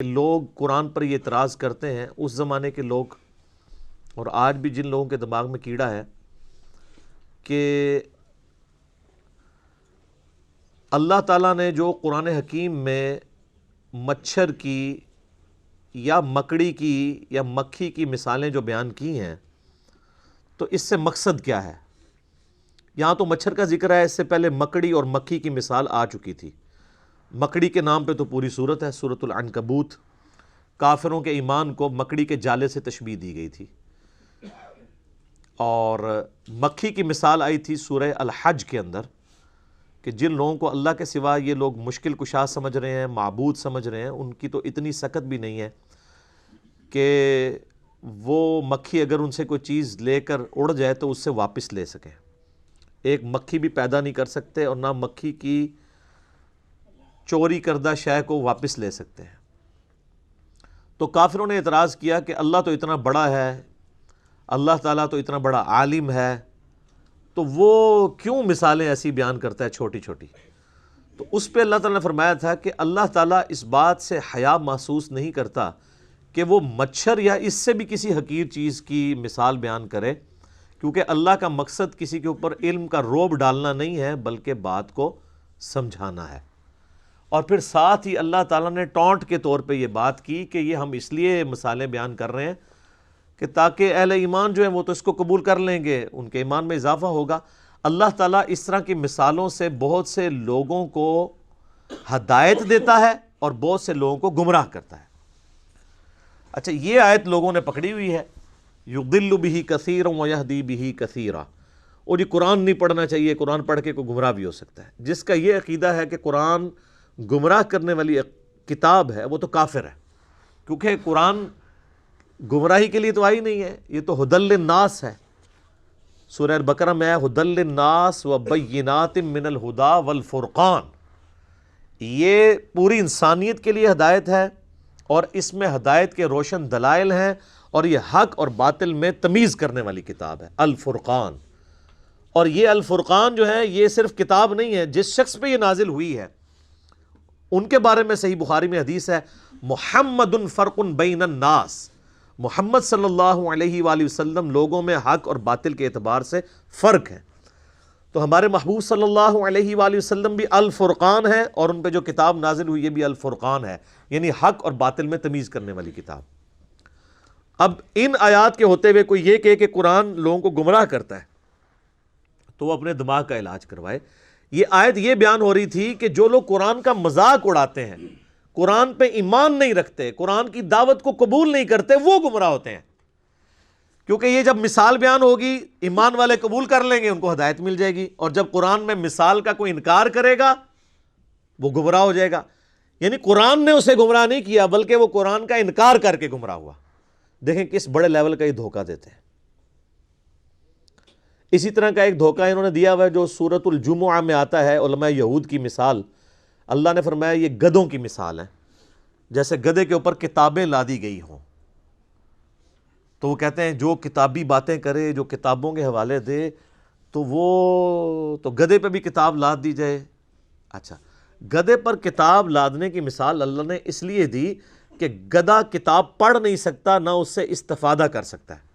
لوگ قرآن پر یہ اعتراض کرتے ہیں، اس زمانے کے لوگ اور آج بھی جن لوگوں کے دماغ میں کیڑا ہے کہ اللہ تعالیٰ نے جو قرآن حکیم میں مچھر کی یا مکڑی کی یا مکھی کی مثالیں جو بیان کی ہیں تو اس سے مقصد کیا ہے؟ یہاں تو مچھر کا ذکر ہے، اس سے پہلے مکڑی اور مکھی کی مثال آ چکی تھی۔ مکڑی کے نام پہ تو پوری سورت ہے، سورۃ العنکبوت۔ کافروں کے ایمان کو مکڑی کے جالے سے تشبیہ دی گئی تھی، اور مکھی کی مثال آئی تھی سورہ الحج کے اندر کہ جن لوگوں کو اللہ کے سوا یہ لوگ مشکل کشا سمجھ رہے ہیں، معبود سمجھ رہے ہیں، ان کی تو اتنی سکت بھی نہیں ہے کہ وہ مکھی اگر ان سے کوئی چیز لے کر اڑ جائے تو اس سے واپس لے سکیں۔ ایک مکھی بھی پیدا نہیں کر سکتے اور نہ مکھی کی چوری کردہ شے کو واپس لے سکتے ہیں۔ تو کافروں نے اعتراض کیا کہ اللہ تو اتنا بڑا ہے، اللہ تعالیٰ تو اتنا بڑا عالم ہے، تو وہ کیوں مثالیں ایسی بیان کرتا ہے چھوٹی چھوٹی؟ تو اس پہ اللہ تعالیٰ نے فرمایا تھا کہ اللہ تعالیٰ اس بات سے حیا محسوس نہیں کرتا کہ وہ مچھر یا اس سے بھی کسی حقیر چیز کی مثال بیان کرے، کیونکہ اللہ کا مقصد کسی کے اوپر علم کا روب ڈالنا نہیں ہے بلکہ بات کو سمجھانا ہے۔ اور پھر ساتھ ہی اللہ تعالیٰ نے ٹونٹ کے طور پہ یہ بات کی کہ یہ ہم اس لیے مثالیں بیان کر رہے ہیں کہ تاکہ اہل ایمان جو ہیں وہ تو اس کو قبول کر لیں گے، ان کے ایمان میں اضافہ ہوگا۔ اللہ تعالیٰ اس طرح کی مثالوں سے بہت سے لوگوں کو ہدایت دیتا ہے اور بہت سے لوگوں کو گمراہ کرتا ہے۔ اچھا، یہ آیت لوگوں نے پکڑی ہوئی ہے، یضل بہ کثیرا ویہدی بہ کثیرا، اور یہ قرآن نہیں پڑھنا چاہیے، قرآن پڑھ کے کوئی گمراہ بھی ہو سکتا ہے۔ جس کا یہ عقیدہ ہے کہ قرآن گمراہ کرنے والی کتاب ہے وہ تو کافر ہے، کیونکہ قرآن گمراہی کے لیے تو آئی نہیں ہے، یہ تو ھدی للناس ہے۔ سورہ البقرہ میں ہے ھدی للناس وبینات من الھدی والفرقان، یہ پوری انسانیت کے لیے ہدایت ہے اور اس میں ہدایت کے روشن دلائل ہیں، اور یہ حق اور باطل میں تمیز کرنے والی کتاب ہے، الفرقان۔ اور یہ الفرقان جو ہے یہ صرف کتاب نہیں ہے، جس شخص پہ یہ نازل ہوئی ہے ان کے بارے میں صحیح بخاری میں حدیث ہے، محمد فرق بین الناس، محمد صلی اللہ علیہ وآلہ وسلم لوگوں میں حق اور باطل کے اعتبار سے فرق ہے۔ تو ہمارے محبوب صلی اللہ علیہ وآلہ وسلم بھی الفرقان ہے، اور ان پہ جو کتاب نازل ہوئی یہ بھی الفرقان ہے، یعنی حق اور باطل میں تمیز کرنے والی کتاب۔ اب ان آیات کے ہوتے ہوئے کوئی یہ کہے کہ قرآن لوگوں کو گمراہ کرتا ہے تو وہ اپنے دماغ کا علاج کروائے۔ یہ آیت یہ بیان ہو رہی تھی کہ جو لوگ قرآن کا مذاق اڑاتے ہیں، قرآن پہ ایمان نہیں رکھتے، قرآن کی دعوت کو قبول نہیں کرتے، وہ گمراہ ہوتے ہیں، کیونکہ یہ جب مثال بیان ہوگی ایمان والے قبول کر لیں گے، ان کو ہدایت مل جائے گی، اور جب قرآن میں مثال کا کوئی انکار کرے گا وہ گمراہ ہو جائے گا۔ یعنی قرآن نے اسے گمراہ نہیں کیا بلکہ وہ قرآن کا انکار کر کے گمراہ ہوا۔ دیکھیں کس بڑے لیول کا یہ دھوکہ دیتے ہیں۔ اسی طرح کا ایک دھوکہ انہوں نے دیا ہوا ہے جو سورۃ الجمعہ میں آتا ہے، علماء یہود کی مثال۔ اللہ نے فرمایا یہ گدھوں کی مثال ہے، جیسے گدھے کے اوپر کتابیں لادی گئی ہوں۔ تو وہ کہتے ہیں جو کتابی باتیں کرے، جو کتابوں کے حوالے دے، تو وہ تو گدھے پہ بھی کتاب لاد دی جائے۔ اچھا، گدھے پر کتاب لادنے کی مثال اللہ نے اس لیے دی کہ گدھا کتاب پڑھ نہیں سکتا، نہ اس سے استفادہ کر سکتا ہے۔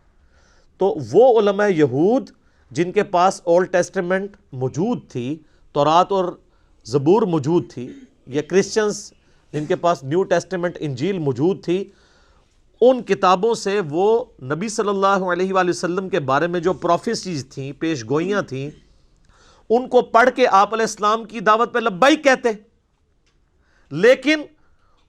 تو وہ علماء یہود جن کے پاس اولڈ ٹیسٹمنٹ موجود تھی، تورات اور زبور موجود تھی، یا کرسچنز جن کے پاس نیو ٹیسٹمنٹ انجیل موجود تھی، ان کتابوں سے وہ نبی صلی اللہ علیہ وآلہ وسلم کے بارے میں جو پروفیسیز تھیں، پیش گوئیاں تھیں، ان کو پڑھ کے آپ علیہ السلام کی دعوت پہ لبیک کہتے، لیکن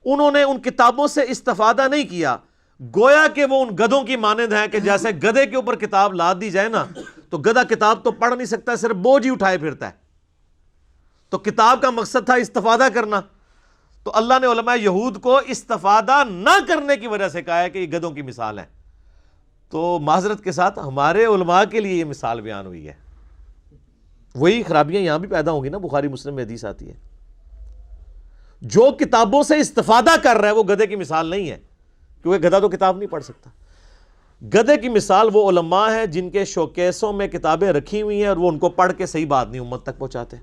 انہوں نے ان کتابوں سے استفادہ نہیں کیا، گویا کہ وہ ان گدھوں کی مانند ہیں کہ جیسے گدھے کے اوپر کتاب لاد دی جائے نا، تو گدھا کتاب تو پڑھ نہیں سکتا، صرف بوجھ ہی اٹھائے پھرتا ہے۔ تو کتاب کا مقصد تھا استفادہ کرنا، تو اللہ نے علماء یہود کو استفادہ نہ کرنے کی وجہ سے کہا ہے کہ یہ گدھوں کی مثال ہے۔ تو معذرت کے ساتھ ہمارے علماء کے لیے یہ مثال بیان ہوئی ہے، وہی خرابیاں یہاں بھی پیدا ہوں گی نا۔ بخاری مسلم میں حدیث آتی ہے جو کتابوں سے استفادہ کر رہا ہے وہ گدھے کی مثال نہیں ہے، کیونکہ گدھا تو کتاب نہیں پڑھ سکتا۔ گدھے کی مثال وہ علماء ہیں جن کے شوکیسوں میں کتابیں رکھی ہوئی ہیں اور وہ ان کو پڑھ کے صحیح بات نہیں امت تک پہنچاتے۔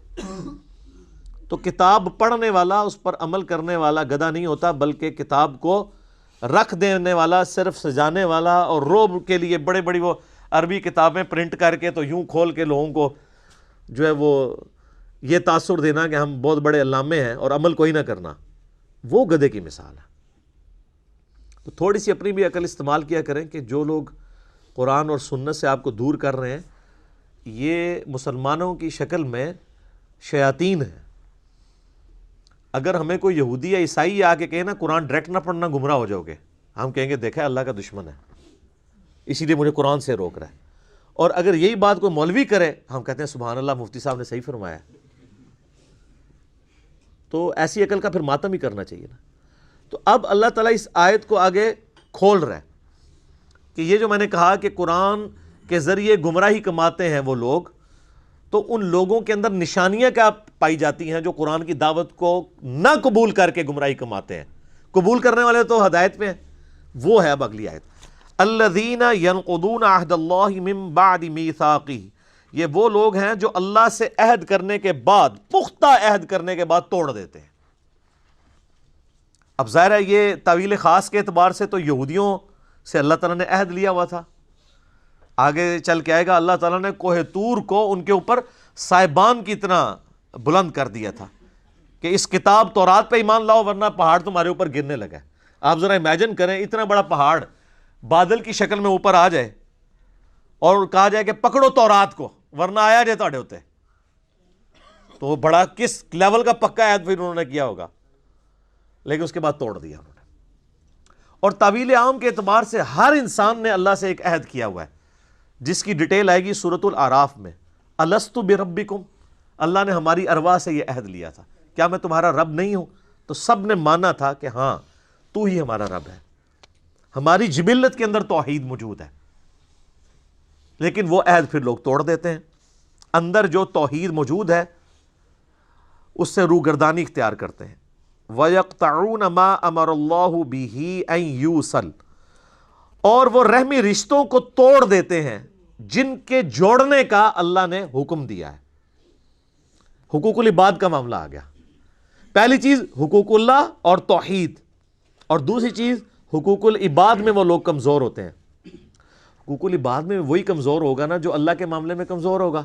تو کتاب پڑھنے والا، اس پر عمل کرنے والا گدھا نہیں ہوتا، بلکہ کتاب کو رکھ دینے والا، صرف سجانے والا، اور روب کے لیے بڑے بڑی وہ عربی کتابیں پرنٹ کر کے تو یوں کھول کے لوگوں کو جو ہے وہ یہ تاثر دینا کہ ہم بہت بڑے علامے ہیں اور عمل کوئی نہ کرنا، وہ گدھے کی مثال ہے۔ تو تھوڑی سی اپنی بھی عقل استعمال کیا کریں کہ جو لوگ قرآن اور سنت سے آپ کو دور کر رہے ہیں یہ مسلمانوں کی شکل میں شیاطین ہیں۔ اگر ہمیں کوئی یہودی یا عیسائی آ کے کہے نا قرآن ڈائریکٹ نہ پڑھنا گمراہ ہو جاؤ گے، ہم کہیں گے دیکھا اللہ کا دشمن ہے اسی لیے مجھے قرآن سے روک رہا ہے۔ اور اگر یہی بات کوئی مولوی کرے ہم کہتے ہیں سبحان اللہ مفتی صاحب نے صحیح فرمایا۔ تو ایسی عقل کا پھر ماتم ہی کرنا چاہیے نا۔ تو اب اللہ تعالیٰ اس آیت کو آگے کھول رہا ہے کہ یہ جو میں نے کہا کہ قرآن کے ذریعے گمراہی کماتے ہیں وہ لوگ، تو ان لوگوں کے اندر نشانیاں کیا پائی جاتی ہیں جو قرآن کی دعوت کو نہ قبول کر کے گمراہی کماتے ہیں؟ قبول کرنے والے تو ہدایت پہ ہیں، وہ ہے اب اگلی آیت، الذین ینقضون عہد اللہ من بعد میثاقہ، یہ وہ لوگ ہیں جو اللہ سے عہد کرنے کے بعد، پختہ عہد کرنے کے بعد توڑ دیتے ہیں۔ اب ظاہر ہے یہ تعویل خاص کے اعتبار سے تو یہودیوں سے اللہ تعالیٰ نے عہد لیا ہوا تھا، آگے چل کے آئے گا اللہ تعالیٰ نے کوہ طور کو ان کے اوپر سائبان کی طرح بلند کر دیا تھا کہ اس کتاب تورات پہ ایمان لاؤ ورنہ پہاڑ تمہارے اوپر گرنے لگا ہے۔ آپ ذرا امیجن کریں اتنا بڑا پہاڑ بادل کی شکل میں اوپر آ جائے اور کہا جائے کہ پکڑو تورات کو ورنہ آیا جائے تھوڑے ہوتے، تو وہ بڑا کس لیول کا پکا عہد پھر انہوں نے کیا ہوگا، لیکن اس کے بعد توڑ دیا انہوں نے۔ اور تعویل عام کے اعتبار سے ہر انسان نے اللہ سے ایک عہد کیا ہوا ہے جس کی ڈیٹیل آئے گی سورۃ الاعراف میں، الست بربکم، اللہ نے ہماری ارواح سے یہ عہد لیا تھا، کیا میں تمہارا رب نہیں ہوں؟ تو سب نے مانا تھا کہ ہاں تو ہی ہمارا رب ہے، ہماری جبلت کے اندر توحید موجود ہے، لیکن وہ عہد پھر لوگ توڑ دیتے ہیں، اندر جو توحید موجود ہے اس سے روگردانی اختیار کرتے ہیں۔ وَيَقْطَعُونَ مَا أَمَرَ اللَّهُ بِهِ أَن يُوصَلَ، اور وہ رحمی رشتوں کو توڑ دیتے ہیں جن کے جوڑنے کا اللہ نے حکم دیا ہے۔ حقوق العباد کا معاملہ آ گیا، پہلی چیز حقوق اللہ اور توحید، اور دوسری چیز حقوق العباد میں وہ لوگ کمزور ہوتے ہیں۔ حقوق العباد میں وہی کمزور ہوگا نا جو اللہ کے معاملے میں کمزور ہوگا۔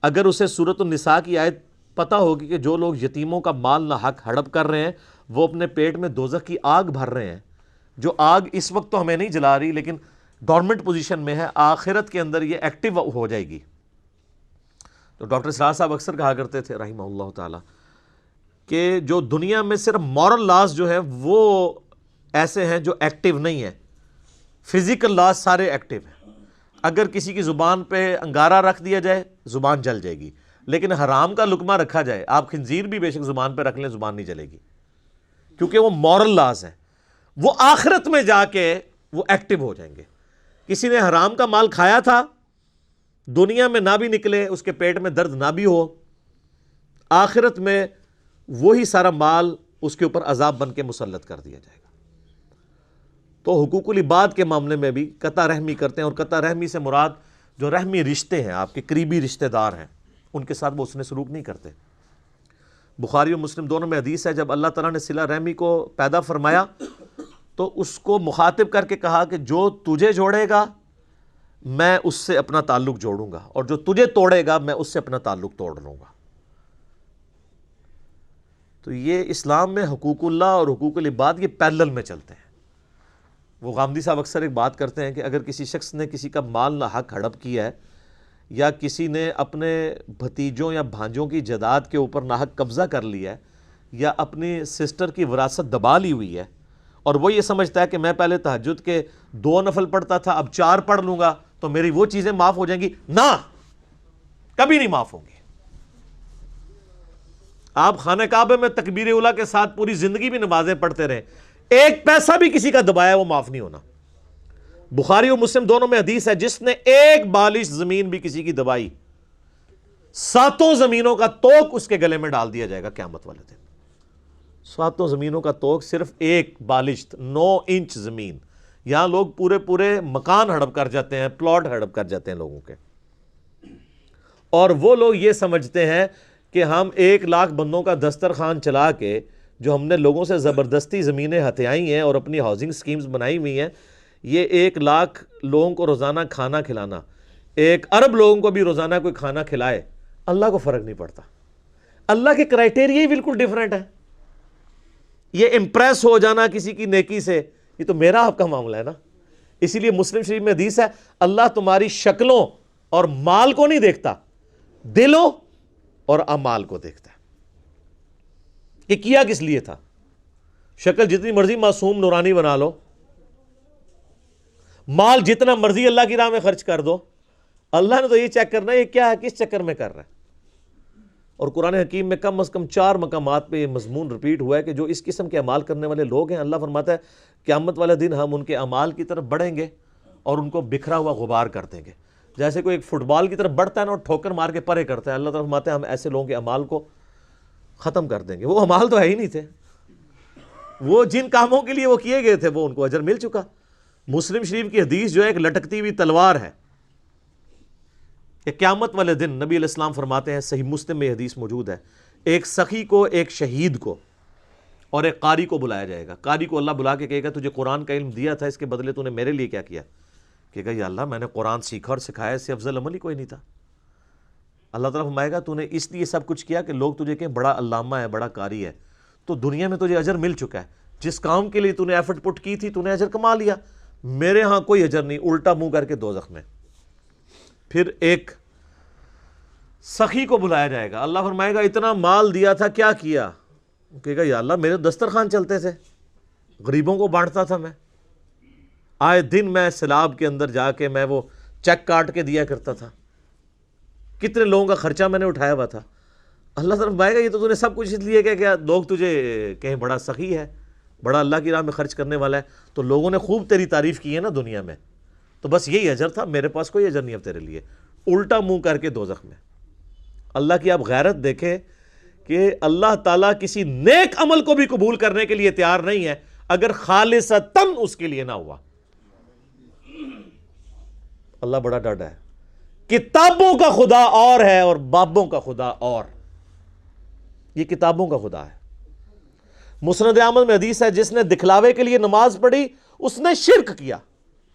اگر اسے سورۃ النساء کی آیت پتہ ہوگی کہ جو لوگ یتیموں کا مال نہ حق ہڑپ کر رہے ہیں وہ اپنے پیٹ میں دوزخ کی آگ بھر رہے ہیں، جو آگ اس وقت تو ہمیں نہیں جلا رہی لیکن گورنمنٹ پوزیشن میں ہے، آخرت کے اندر یہ ایکٹیو ہو جائے گی۔ تو ڈاکٹر اسرار صاحب اکثر کہا کرتے تھے رحمہ اللہ تعالی کہ جو دنیا میں صرف مورل لاز جو ہیں وہ ایسے ہیں جو ایکٹیو نہیں ہیں، فزیکل لاز سارے ایکٹیو ہیں۔ اگر کسی کی زبان پہ انگارہ رکھ دیا جائے زبان جل جائے گی، لیکن حرام کا لقمہ رکھا جائے، آپ خنزیر بھی بے شک زبان پہ رکھ لیں زبان نہیں جلے گی، کیونکہ وہ مورل لاز ہیں، وہ آخرت میں جا کے وہ ایکٹیو ہو جائیں گے۔ کسی نے حرام کا مال کھایا تھا، دنیا میں نہ بھی نکلے، اس کے پیٹ میں درد نہ بھی ہو، آخرت میں وہی سارا مال اس کے اوپر عذاب بن کے مسلط کر دیا جائے گا۔ تو حقوق العباد کے معاملے میں بھی قطع رحمی کرتے ہیں، اور قطع رحمی سے مراد جو رحمی رشتے ہیں، آپ کے قریبی رشتہ دار ہیں، ان کے ساتھ وہ اس نے سلوک نہیں کرتے۔ بخاری و مسلم دونوں میں حدیث ہے، جب اللہ تعالیٰ نے صلہ رحمی کو پیدا فرمایا تو اس کو مخاطب کر کے کہا کہ جو تجھے جوڑے گا میں اس سے اپنا تعلق جوڑوں گا، اور جو تجھے توڑے گا میں اس سے اپنا تعلق توڑ لوں گا۔ تو یہ اسلام میں حقوق اللہ اور حقوق العباد یہ پیرلل میں چلتے ہیں۔ وہ غامدی صاحب اکثر ایک بات کرتے ہیں کہ اگر کسی شخص نے کسی کا مال نہ حق ہڑپ کیا ہے، یا کسی نے اپنے بھتیجوں یا بھانجوں کی جائیداد کے اوپر ناحق قبضہ کر لیا ہے، یا اپنی سسٹر کی وراثت دبا لی ہوئی ہے، اور وہ یہ سمجھتا ہے کہ میں پہلے تہجد کے 2 نفل پڑھتا تھا اب 4 پڑھ لوں گا تو میری وہ چیزیں معاف ہو جائیں گی، نہ، کبھی نہیں معاف ہوں گی۔ آپ خانہ کعبہ میں تکبیر اولیٰ کے ساتھ پوری زندگی بھی نمازیں پڑھتے رہیں، ایک پیسہ بھی کسی کا دبایا وہ معاف نہیں ہونا۔ بخاری و مسلم دونوں میں حدیث ہے، جس نے ایک بالش زمین بھی کسی کی دبائی 7 زمینوں کا توق اس کے گلے میں ڈال دیا جائے گا قیامت والے دن۔ 7 زمینوں کا توق صرف ایک بالش، 9 انچ زمین۔ یہاں لوگ پورے مکان ہڑپ کر جاتے ہیں، پلاٹ ہڑپ کر جاتے ہیں لوگوں کے، اور وہ لوگ یہ سمجھتے ہیں کہ ہم 1,00,000 بندوں کا دسترخوان چلا کے جو ہم نے لوگوں سے زبردستی زمینیں ہتھیائی ہیں اور اپنی ہاؤسنگ سکیمز بنائی ہوئی ہیں، یہ 1,00,000 لوگوں کو روزانہ کھانا کھلانا، 1 ارب لوگوں کو بھی روزانہ کوئی کھانا کھلائے، اللہ کو فرق نہیں پڑتا۔ اللہ کے کرائٹیریا ہی بالکل ڈیفرنٹ ہے۔ یہ امپریس ہو جانا کسی کی نیکی سے، یہ تو میرا آپ کا معاملہ ہے نا۔ اسی لیے مسلم شریف میں حدیث ہے، اللہ تمہاری شکلوں اور مال کو نہیں دیکھتا، دلوں اور اعمال کو دیکھتا ہے۔ یہ کیا کس لیے تھا؟ شکل جتنی مرضی معصوم نورانی بنا لو، مال جتنا مرضی اللہ کی راہ میں خرچ کر دو، اللہ نے تو یہ چیک کرنا ہے یہ کیا ہے، کس چکر میں کر رہا ہے۔ اور قرآن حکیم میں کم از کم 4 مقامات پہ یہ مضمون رپیٹ ہوا ہے کہ جو اس قسم کے اعمال کرنے والے لوگ ہیں، اللہ فرماتا ہے قیامت والے دن ہم ان کے اعمال کی طرف بڑھیں گے اور ان کو بکھرا ہوا غبار کر دیں گے۔ جیسے کوئی ایک فٹ بال کی طرف بڑھتا ہے نا اور ٹھوکر مار کے پرے کرتا ہے، اللہ تعالیٰ فرماتے ہیں ہم ایسے لوگوں کے اعمال کو ختم کر دیں گے۔ وہ اعمال تو ہے ہی نہیں تھے، وہ جن کاموں کے لیے وہ کیے گئے تھے وہ ان کو اجر مل چکا۔ مسلم شریف کی حدیث جو ہے ایک لٹکتی ہوئی تلوار ہے کہ قیامت والے دن نبی علیہ السلام فرماتے ہیں، صحیح مسلم میں یہ حدیث موجود ہے، ایک سخی کو، ایک شہید کو اور ایک قاری کو بلایا جائے گا۔ قاری کو اللہ بلا کے کہے گا تجھے قرآن کا علم دیا تھا، اس کے بدلے تو نے میرے لیے کیا کیا؟ کہے گا یا اللہ میں نے قرآن سیکھا اور سکھایا، اس سے افضل عمل ہی کوئی نہیں تھا۔ اللہ تعالیٰ فرمائے گا تو نے اس لیے سب کچھ کیا کہ لوگ تجھے کہیں بڑا علامہ ہے، بڑا قاری ہے، تو دنیا میں تجھے اجر مل چکا ہے، جس کام کے لیے تو نے ایفرٹ پٹ کی تھی تو نے اجر کما لیا، میرے ہاں کوئی اجر نہیں، الٹا منہ کر کے دوزخ میں۔ پھر ایک سخی کو بلایا جائے گا، اللہ فرمائے گا اتنا مال دیا تھا کیا کیا؟ کہے گا یا اللہ میرے دسترخوان چلتے تھے، غریبوں کو بانٹتا تھا، میں آئے دن میں سیلاب کے اندر جا کے میں وہ چیک کاٹ کے دیا کرتا تھا، کتنے لوگوں کا خرچہ میں نے اٹھایا ہوا تھا۔ اللہ طرف بائے گا یہ تو نے سب کچھ اس لیے کہ کیا لوگ تجھے کہیں بڑا سخی ہے، بڑا اللہ کی راہ میں خرچ کرنے والا ہے، تو لوگوں نے خوب تیری تعریف کی ہے نا دنیا میں، تو بس یہی اجر تھا، میرے پاس کوئی اجر نہیں اب تیرے لیے، الٹا منہ کر کے دوزخ میں۔ اللہ کی آپ غیرت دیکھیں کہ اللہ تعالیٰ کسی نیک عمل کو بھی قبول کرنے کے لیے تیار نہیں ہے اگر خالصتاً اس کے لیے نہ ہوا۔ اللہ بڑا ڈاڈا ہے۔ کتابوں کا خدا اور ہے اور بابوں کا خدا اور، یہ کتابوں کا خدا ہے۔ مسند احمد میں حدیث ہے جس نے دکھلاوے کے لیے نماز پڑھی اس نے شرک کیا،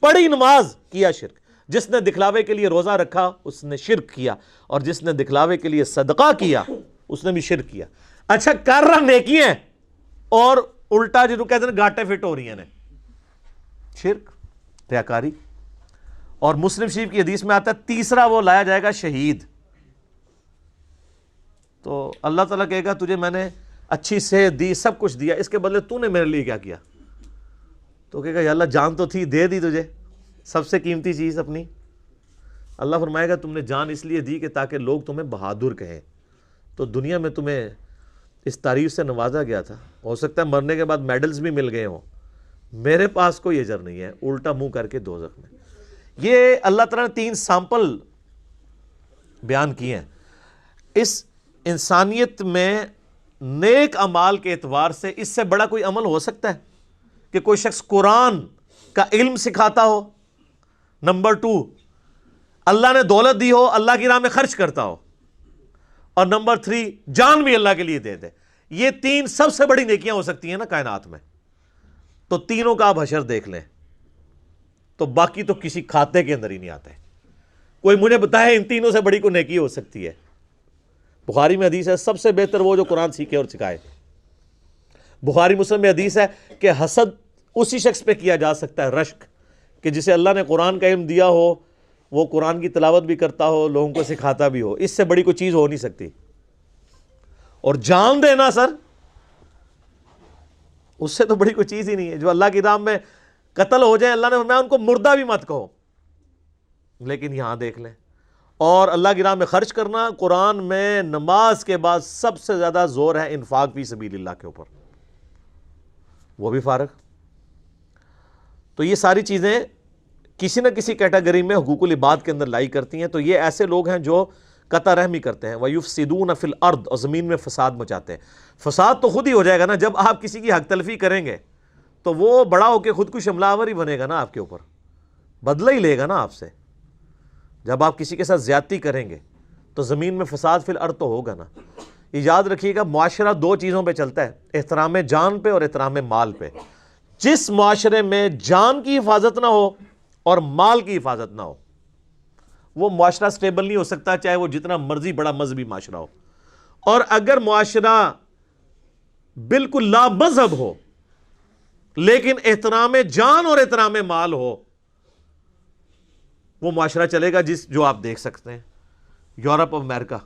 پڑھی نماز کیا شرک، جس نے دکھلاوے کے لیے روزہ رکھا اس نے شرک کیا، اور جس نے دکھلاوے کے لیے صدقہ کیا اس نے بھی شرک کیا۔ اچھا کر رہا نیکی ہیں اور الٹا جنہوں کہتے ہیں گاٹے فٹ ہو رہی ہیں، شرک، ریاکاری۔ اور مسلم شریف کی حدیث میں آتا ہے تیسرا وہ لایا جائے گا شہید، تو اللہ تعالیٰ کہے گا تجھے میں نے اچھی صحت دی، سب کچھ دیا، اس کے بدلے تو نے میرے لیے کیا کیا؟ تو کہے گا یا اللہ جان تو تھی، دے دی تجھے سب سے قیمتی چیز اپنی۔ اللہ فرمائے گا تم نے جان اس لیے دی کہ تاکہ لوگ تمہیں بہادر کہیں، تو دنیا میں تمہیں اس تعریف سے نوازا گیا تھا، ہو سکتا ہے مرنے کے بعد میڈلز بھی مل گئے ہوں، میرے پاس کوئی اجر نہیں ہے، الٹا منہ کر کے دوزخ میں۔ یہ اللہ تعالیٰ نے 3 سیمپل بیان کیے ہیں۔ اس انسانیت میں نیک اعمال کے اعتبار سے اس سے بڑا کوئی عمل ہو سکتا ہے کہ کوئی شخص قرآن کا علم سکھاتا ہو، نمبر 2 اللہ نے دولت دی ہو، اللہ کی راہ میں خرچ کرتا ہو، اور نمبر 3 جان بھی اللہ کے لیے دے دے۔ یہ 3 سب سے بڑی نیکیاں ہو سکتی ہیں نا کائنات میں، تو تینوں کا آپ حشر دیکھ لیں تو باقی تو کسی کھاتے کے اندر ہی نہیں آتے۔ کوئی مجھے بتائے ان تینوں سے بڑی کوئی نیکی ہو سکتی ہے؟ بخاری میں حدیث ہے سب سے بہتر وہ جو قرآن سیکھے اور سکھائے۔ بخاری مسلم میں حدیث ہے کہ حسد اسی شخص پہ کیا جا سکتا ہے، رشک، کہ جسے اللہ نے قرآن کا علم دیا ہو، وہ قرآن کی تلاوت بھی کرتا ہو، لوگوں کو سکھاتا بھی ہو، اس سے بڑی کوئی چیز ہو نہیں سکتی۔ اور جان دینا سر، اس سے تو بڑی کوئی چیز ہی نہیں ہے۔ جو اللہ کی راہ میں قتل ہو جائیں، اللہ نے فرمایا ان کو مردہ بھی مت کہو، لیکن یہاں دیکھ لیں۔ اور اللہ کی راہ میں خرچ کرنا، قرآن میں نماز کے بعد سب سے زیادہ زور ہے انفاق فی سبیل اللہ کے اوپر، وہ بھی فارغ۔ تو یہ ساری چیزیں کسی نہ کسی کیٹیگری میں حقوق العباد کے اندر لائی کرتی ہیں۔ تو یہ ایسے لوگ ہیں جو قطع رحمی کرتے ہیں، وَيُفْسِدُونَ فِي الْأَرْضِ، اور زمین میں فساد مچاتے ہیں۔ فساد تو خود ہی ہو جائے گا نا، جب آپ کسی کی حق تلفی کریں گے تو وہ بڑا ہو کے خود کو حملہ آور ہی بنے گا نا، آپ کے اوپر بدلہ ہی لے گا نا آپ سے۔ جب آپ کسی کے ساتھ زیادتی کریں گے تو زمین میں فساد فی الارض تو ہوگا نا۔ یہ یاد رکھیے گا، معاشرہ دو چیزوں پہ چلتا ہے، احترام جان پہ اور احترام مال پہ۔ جس معاشرے میں جان کی حفاظت نہ ہو اور مال کی حفاظت نہ ہو، وہ معاشرہ سٹیبل نہیں ہو سکتا، چاہے وہ جتنا مرضی بڑا مذہبی معاشرہ ہو۔ اور اگر معاشرہ بالکل لا مذہب ہو لیکن احترام جان اور احترام مال ہو، وہ معاشرہ چلے گا جو آپ دیکھ سکتے ہیں یورپ اور امریکہ،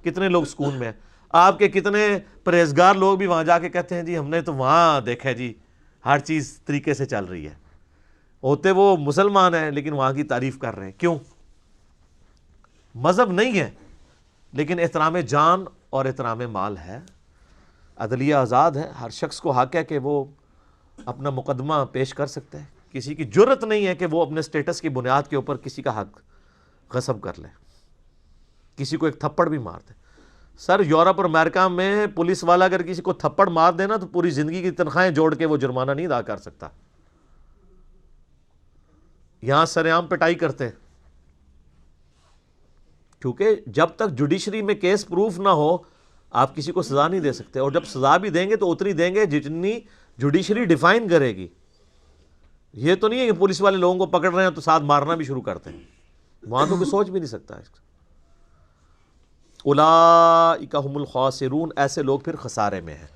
کتنے لوگ سکون میں ہیں۔ آپ کے کتنے پرہیزگار لوگ بھی وہاں جا کے کہتے ہیں جی ہم نے تو وہاں دیکھا جی ہر چیز طریقے سے چل رہی ہے، ہوتے وہ مسلمان ہیں لیکن وہاں کی تعریف کر رہے ہیں۔ کیوں؟ مذہب نہیں ہے لیکن احترام جان اور احترام مال ہے، عدلیہ آزاد ہے، ہر شخص کو حق ہے کہ وہ اپنا مقدمہ پیش کر سکتا ہے، کسی کی جرت نہیں ہے کہ وہ اپنے سٹیٹس کی بنیاد کے اوپر کسی کا حق غصب کر لے، کسی کو ایک تھپڑ بھی مار دے۔ سر یورپ اور امریکہ میں پولیس والا اگر کسی کو تھپڑ مار دینا تو پوری زندگی کی تنخواہیں جوڑ کے وہ جرمانہ نہیں ادا کر سکتا۔ یہاں سر عام پٹائی کرتے ہیں، کیونکہ جب تک جوڈیشری میں کیس پروف نہ ہو آپ کسی کو سزا نہیں دے سکتے، اور جب سزا بھی دیں گے تو اتنی دیں گے جتنی جوڈیشری ڈیفائن کرے گی۔ یہ تو نہیں ہے کہ پولیس والے لوگوں کو پکڑ رہے ہیں تو ساتھ مارنا بھی شروع کرتے ہیں، وہاں تو کوئی سوچ بھی نہیں سکتا۔ اولئک ھم الخاسرون، ایسے لوگ پھر خسارے میں ہیں۔